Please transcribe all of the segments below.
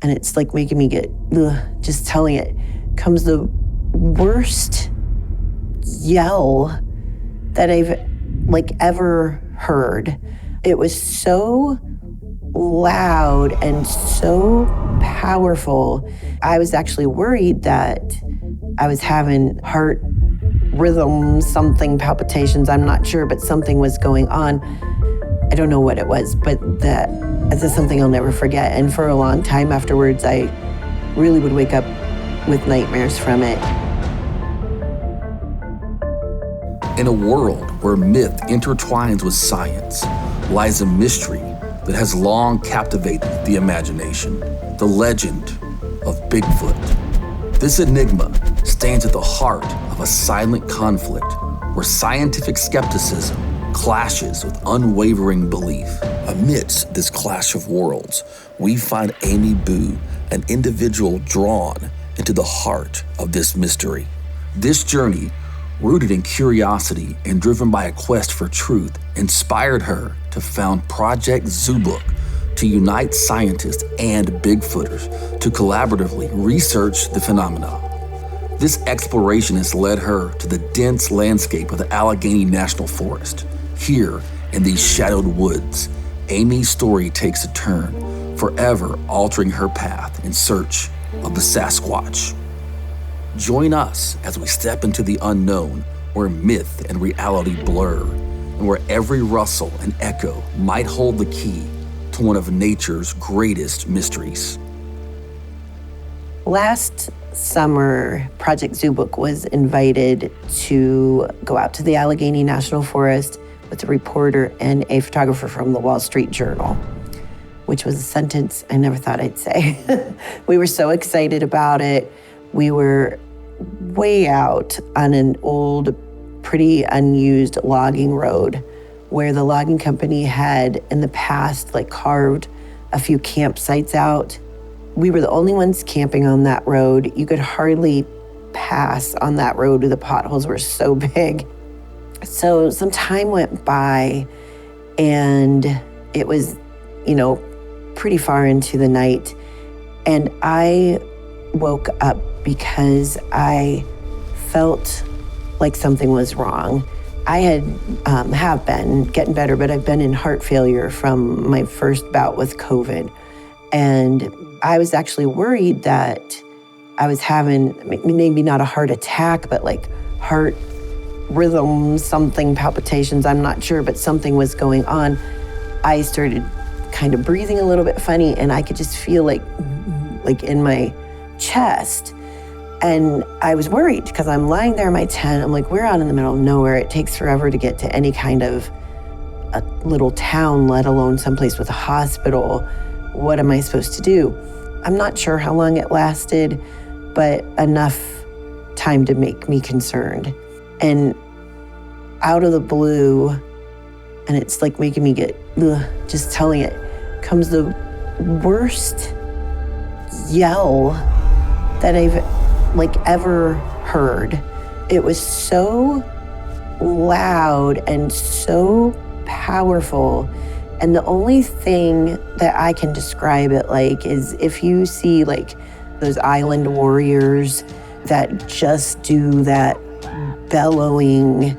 and it's like making me get, just telling it, comes the worst yell that I've ever heard. It was so loud and so powerful. I was actually worried that I was having heart rhythm, something, palpitations, I'm not sure, but something was going on. I don't know what it was, but that's something I'll never forget. And for a long time afterwards, I really would wake up with nightmares from it. In a world where myth intertwines with science lies a mystery that has long captivated the imagination, the legend of Bigfoot. This enigma stands at the heart of a silent conflict where scientific skepticism clashes with unwavering belief. Amidst this clash of worlds, we find Amy Bue, an individual drawn into the heart of this mystery. This journey, rooted in curiosity and driven by a quest for truth, inspired her to found Project Zoobook to unite scientists and Bigfooters to collaboratively research the phenomena. This exploration has led her to the dense landscape of the Allegheny National Forest. Here, in these shadowed woods, Amy's story takes a turn, forever altering her path in search of the Sasquatch. Join us as we step into the unknown, where myth and reality blur, and where every rustle and echo might hold the key to one of nature's greatest mysteries. Last summer, Project Zoobook was invited to go out to the Allegheny National Forest with a reporter and a photographer from the Wall Street Journal, which was a sentence I never thought I'd say. We were so excited about it. We were way out on an old, pretty unused logging road where the logging company had in the past carved a few campsites out. We were the only ones camping on that road. You could hardly pass on that road. The potholes were so big. So some time went by and it was, pretty far into the night. And I woke up because I felt like something was wrong. I have been getting better, but I've been in heart failure from my first bout with COVID. And I was actually worried that I was having maybe not a heart attack, but heart rhythm, something, palpitations, I'm not sure, but something was going on. I started kind of breathing a little bit funny, and I could just feel like in my chest. And I was worried because I'm lying there in my tent. I'm we're out in the middle of nowhere. It takes forever to get to any kind of a little town, let alone someplace with a hospital. What am I supposed to do? I'm not sure how long it lasted, but enough time to make me concerned. And out of the blue, and it's making me get, just telling it, comes the worst yell that I've ever heard. It was so loud and so powerful. And the only thing that I can describe it is if you see those island warriors that just do that bellowing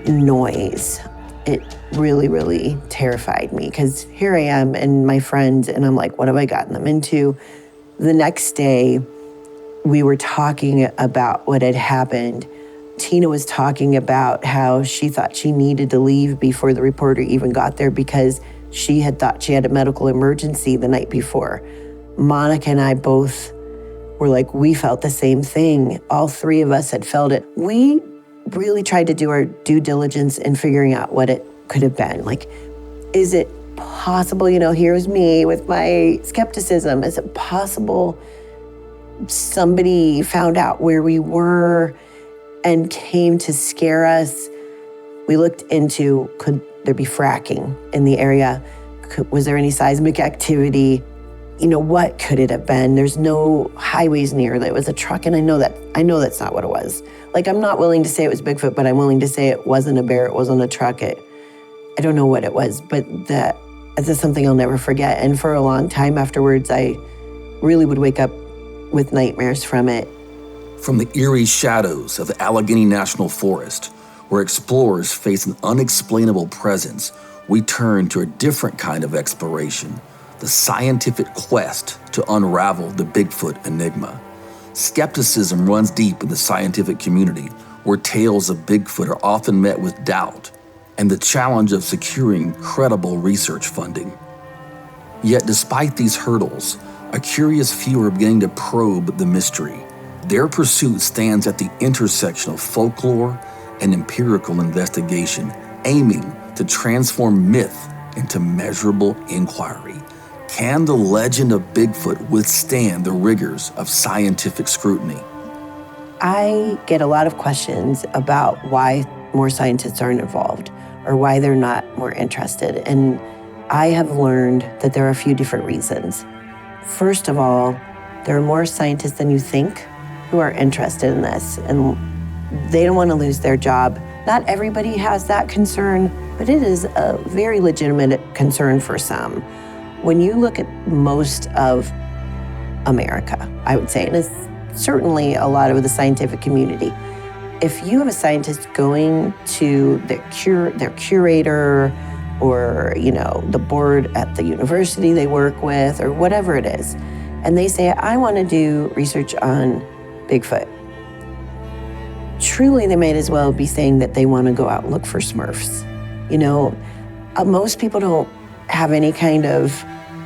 noise. It really, really terrified me because here I am and my friends, and I'm what have I gotten them into? The next day, we were talking about what had happened. Tina was talking about how she thought she needed to leave before the reporter even got there because she had thought she had a medical emergency the night before. Monica and I both were we felt the same thing. All three of us had felt it. We really tried to do our due diligence in figuring out what it could have been. Is it possible, here's me with my skepticism. Is it possible somebody found out where we were and came to scare us? We looked into, could there be fracking in the area? Was there any seismic activity? What could it have been? There's no highways near. There was a truck, and I know that's not what it was. I'm not willing to say it was Bigfoot, but I'm willing to say it wasn't a bear, it wasn't a truck. I don't know what it was, but that's something I'll never forget. And for a long time afterwards, I really would wake up with nightmares from it. From the eerie shadows of the Allegheny National Forest, where explorers face an unexplainable presence, we turn to a different kind of exploration, the scientific quest to unravel the Bigfoot enigma. Skepticism runs deep in the scientific community, where tales of Bigfoot are often met with doubt and the challenge of securing credible research funding. Yet despite these hurdles, a curious few are beginning to probe the mystery. Their pursuit stands at the intersection of folklore and empirical investigation, aiming to transform myth into measurable inquiry. Can the legend of Bigfoot withstand the rigors of scientific scrutiny? I get a lot of questions about why more scientists aren't involved or why they're not more interested. And I have learned that there are a few different reasons. First of all, there are more scientists than you think who are interested in this, and they don't want to lose their job. Not everybody has that concern, but it is a very legitimate concern for some. When you look at most of America, I would say, and it's certainly a lot of the scientific community, if you have a scientist going to their curator or, the board at the university they work with or whatever it is, and they say, I want to do research on Bigfoot, truly they might as well be saying that they want to go out and look for Smurfs. Most people don't have any kind of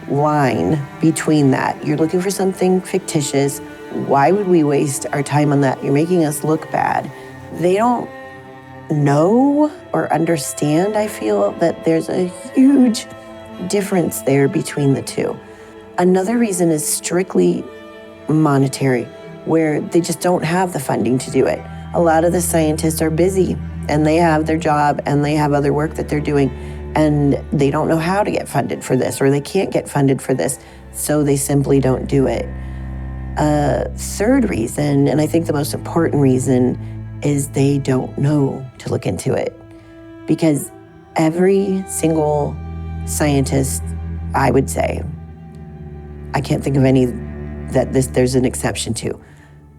line between that. You're looking for something fictitious. Why would we waste our time on that? You're making us look bad. They don't know or understand, I feel, that there's a huge difference there between the two. Another reason is strictly monetary, where they just don't have the funding to do it. A lot of the scientists are busy and they have their job and they have other work that they're doing, and they don't know how to get funded for this, or they can't get funded for this, so they simply don't do it. A third reason, and I think the most important reason, is they don't know to look into it. Because every single scientist, I would say, I can't think of any that there's an exception to,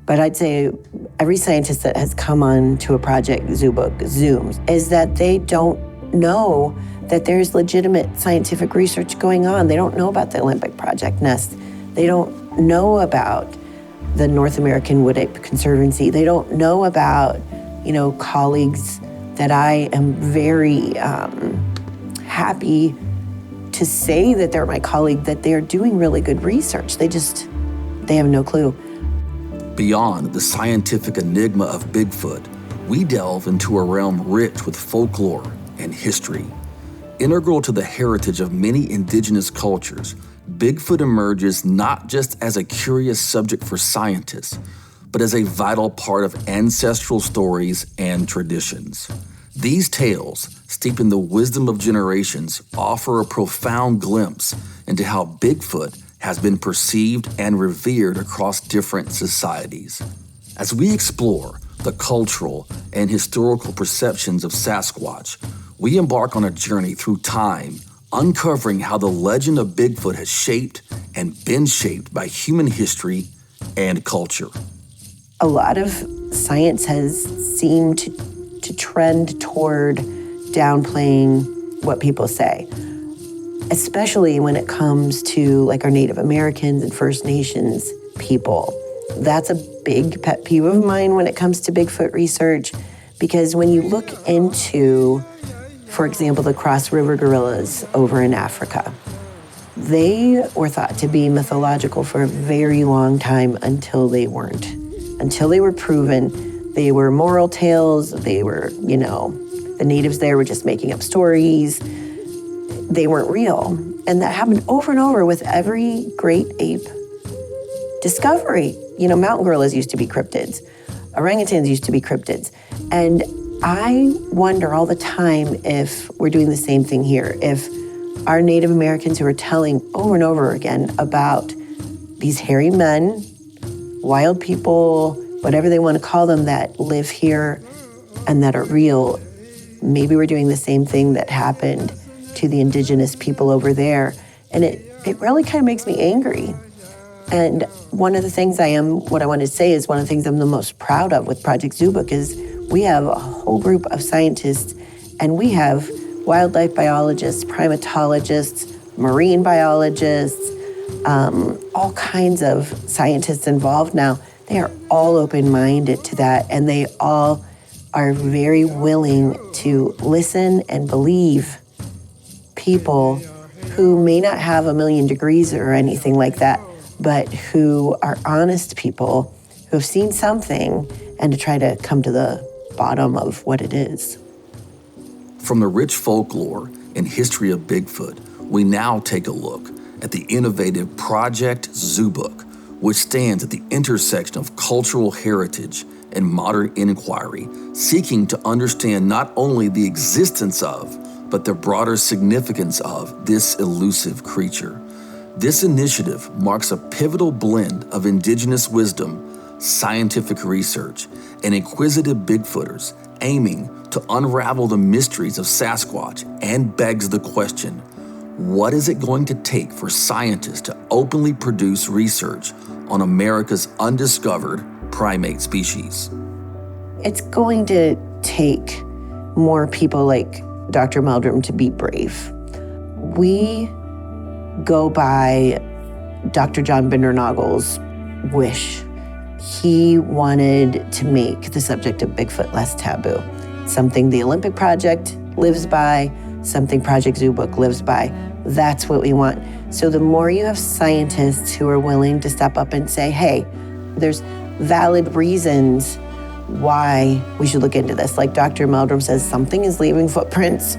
but I'd say every scientist that has come on to a Project Zoobook, Zooms, is that they don't know that there's legitimate scientific research going on. They don't know about the Olympic Project Nest. They don't know about the North American Wood Ape Conservancy. They don't know about, colleagues that I am very happy to say that they're my colleague, that they're doing really good research. They have no clue. Beyond the scientific enigma of Bigfoot, we delve into a realm rich with folklore and history. Integral to the heritage of many indigenous cultures, Bigfoot emerges not just as a curious subject for scientists, but as a vital part of ancestral stories and traditions. These tales, steeped in the wisdom of generations, offer a profound glimpse into how Bigfoot has been perceived and revered across different societies. As we explore the cultural and historical perceptions of Sasquatch, we embark on a journey through time, uncovering how the legend of Bigfoot has shaped and been shaped by human history and culture. A lot of science has seemed to trend toward downplaying what people say, especially when it comes to our Native Americans and First Nations people. That's a big pet peeve of mine when it comes to Bigfoot research, because when you look into, for example, the Cross River gorillas over in Africa, they were thought to be mythological for a very long time until they weren't. Until they were proven, they were moral tales, they were, the natives there were just making up stories. They weren't real. And that happened over and over with every great ape discovery. Mountain gorillas used to be cryptids. Orangutans used to be cryptids. And I wonder all the time if we're doing the same thing here, if our Native Americans who are telling over and over again about these hairy men, wild people, whatever they want to call them, that live here and that are real, maybe we're doing the same thing that happened to the indigenous people over there. And it really kind of makes me angry, And one of the things what I want to say is one of the things I'm the most proud of with Project Zoobook is we have a whole group of scientists, and we have wildlife biologists, primatologists, marine biologists, all kinds of scientists involved now. They are all open-minded to that, and they all are very willing to listen and believe people who may not have a million degrees or anything like that, but who are honest people who have seen something and to try to come to the bottom of what it is. From the rich folklore and history of Bigfoot, we now take a look at the innovative Project Zoobook, which stands at the intersection of cultural heritage and modern inquiry, seeking to understand not only the existence of, but the broader significance of this elusive creature. This initiative marks a pivotal blend of indigenous wisdom, scientific research, and inquisitive Bigfooters aiming to unravel the mysteries of Sasquatch, and begs the question, what is it going to take for scientists to openly produce research on America's undiscovered primate species? It's going to take more people like Dr. Meldrum to be brave. We go by Dr. John Bindernagel's wish. He wanted to make the subject of Bigfoot less taboo. Something the Olympic Project lives by, something Project Zoobook lives by. That's what we want. So the more you have scientists who are willing to step up and say, hey, there's valid reasons why we should look into this. Like Dr. Meldrum says, something is leaving footprints.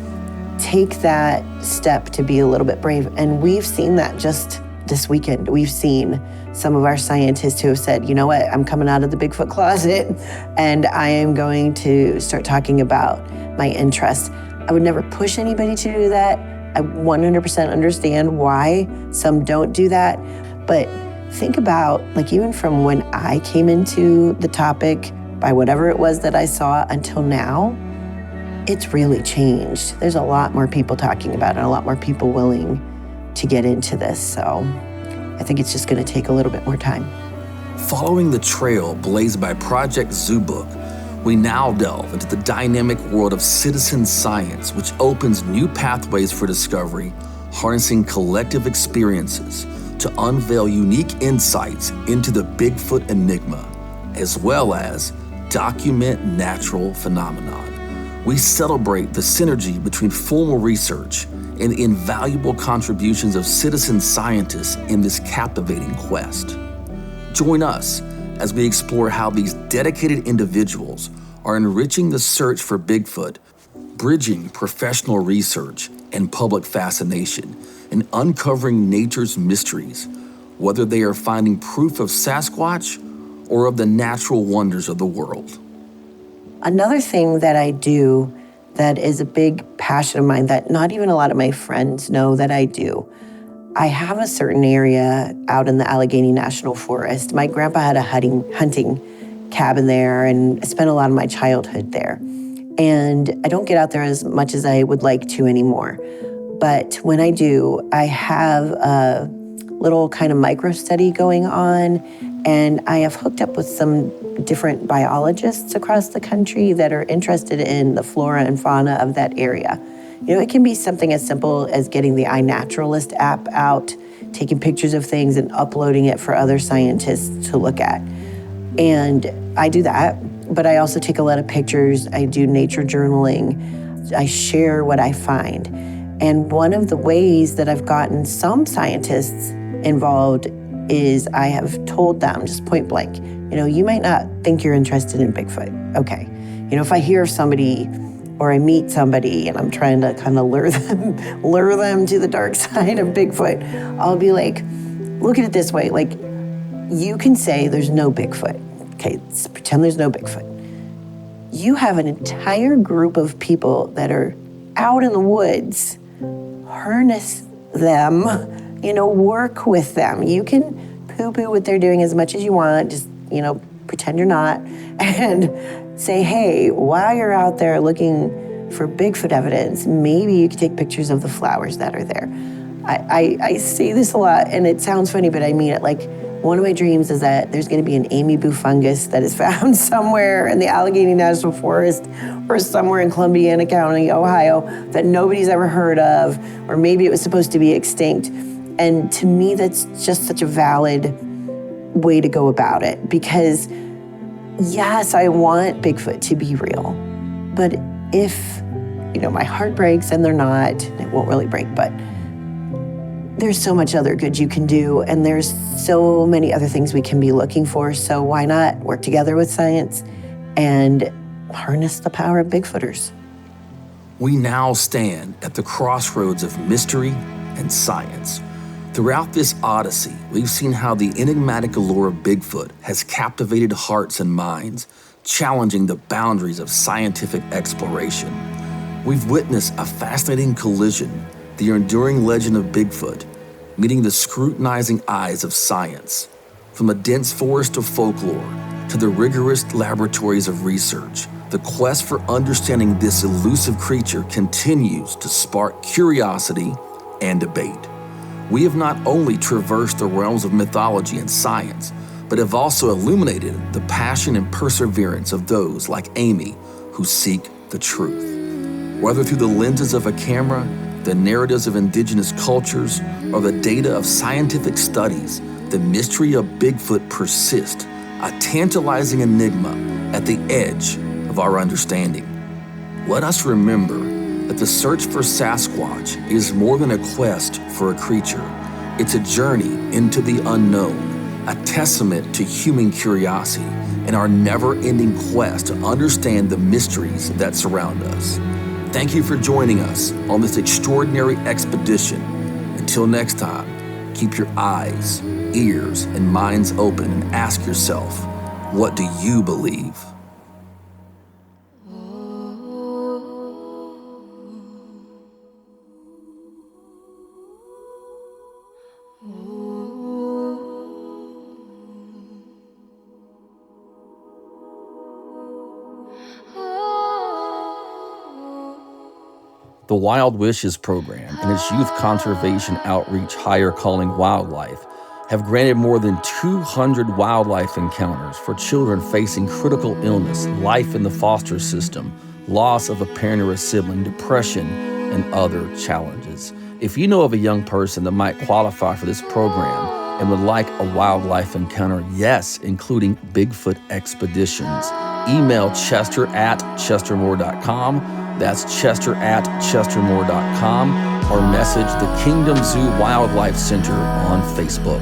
Take that step to be a little bit brave. And we've seen that just this weekend. We've seen some of our scientists who have said, you know what, I'm coming out of the Bigfoot closet and I am going to start talking about my interests. I would never push anybody to do that. I 100% understand why some don't do that. But think about, like, even from when I came into the topic, by whatever it was that I saw until now, it's really changed. There's a lot more people talking about it, and a lot more people willing to get into this. So I think it's just going to take a little bit more time. Following the trail blazed by Project Zoobook, we now delve into the dynamic world of citizen science, which opens new pathways for discovery, harnessing collective experiences to unveil unique insights into the Bigfoot enigma, as well as document natural phenomenon. We celebrate the synergy between formal research and the invaluable contributions of citizen scientists in this captivating quest. Join us as we explore how these dedicated individuals are enriching the search for Bigfoot, bridging professional research and public fascination, and uncovering nature's mysteries, whether they are finding proof of Sasquatch or of the natural wonders of the world. Another thing that I do that is a big passion of mine that not even a lot of my friends know that I do, I have a certain area out in the Allegheny National Forest. My grandpa had a hunting cabin there, and I spent a lot of my childhood there. And I don't get out there as much as I would like to anymore. But when I do, I have a little kind of micro study going on, and I have hooked up with some different biologists across the country that are interested in the flora and fauna of that area. You know, it can be something as simple as getting the iNaturalist app out, taking pictures of things and uploading it for other scientists to look at. And I do that, but I also take a lot of pictures. I do nature journaling. I share what I find. And one of the ways that I've gotten some scientists involved is I have told them, just point blank, you know, you might not think you're interested in Bigfoot. Okay. You know, if I hear of somebody or I meet somebody and I'm trying to kind of lure them to the dark side of Bigfoot, I'll be like, look at it this way. Like, you can say there's no Bigfoot. Okay, let's pretend there's no Bigfoot. You have an entire group of people that are out in the woods. Harness them, you know, work with them. You can poo-poo what they're doing as much as you want, just, you know, pretend you're not, and say, hey, while you're out there looking for Bigfoot evidence, maybe you could take pictures of the flowers that are there. I say this a lot, and it sounds funny, but I mean it. Like, One of my dreams is that there's going to be an Amy Bue fungus that is found somewhere in the Allegheny National Forest or somewhere in Columbiana County, Ohio, that nobody's ever heard of, or maybe it was supposed to be extinct. And to me, that's just such a valid way to go about it, because yes, I want Bigfoot to be real, but if, my heart breaks and they're not, it won't really break, but there's so much other good you can do, and there's so many other things we can be looking for, so why not work together with science and harness the power of Bigfooters? We now stand at the crossroads of mystery and science. Throughout this odyssey, we've seen how the enigmatic allure of Bigfoot has captivated hearts and minds, challenging the boundaries of scientific exploration. We've witnessed a fascinating collision, the enduring legend of Bigfoot, meeting the scrutinizing eyes of science. From the dense forest of folklore to the rigorous laboratories of research, the quest for understanding this elusive creature continues to spark curiosity and debate. We have not only traversed the realms of mythology and science, but have also illuminated the passion and perseverance of those like Amy who seek the truth. Whether through the lenses of a camera, the narratives of indigenous cultures, or the data of scientific studies, the mystery of Bigfoot persists, a tantalizing enigma at the edge of our understanding. Let us remember that the search for Sasquatch is more than a quest for a creature. It's a journey into the unknown, a testament to human curiosity and our never-ending quest to understand the mysteries that surround us. Thank you for joining us on this extraordinary expedition. Until next time, keep your eyes, ears, and minds open and ask yourself, what do you believe? The Wild Wishes program and its youth conservation outreach Higher Calling Wildlife have granted more than 200 wildlife encounters for children facing critical illness, life in the foster system, loss of a parent or a sibling, depression, and other challenges. If you know of a young person that might qualify for this program and would like a wildlife encounter, yes, including Bigfoot expeditions, email chester@chestermore.com. That's chester@chestermore.com, or message the Kingdom Zoo Wildlife Center on Facebook.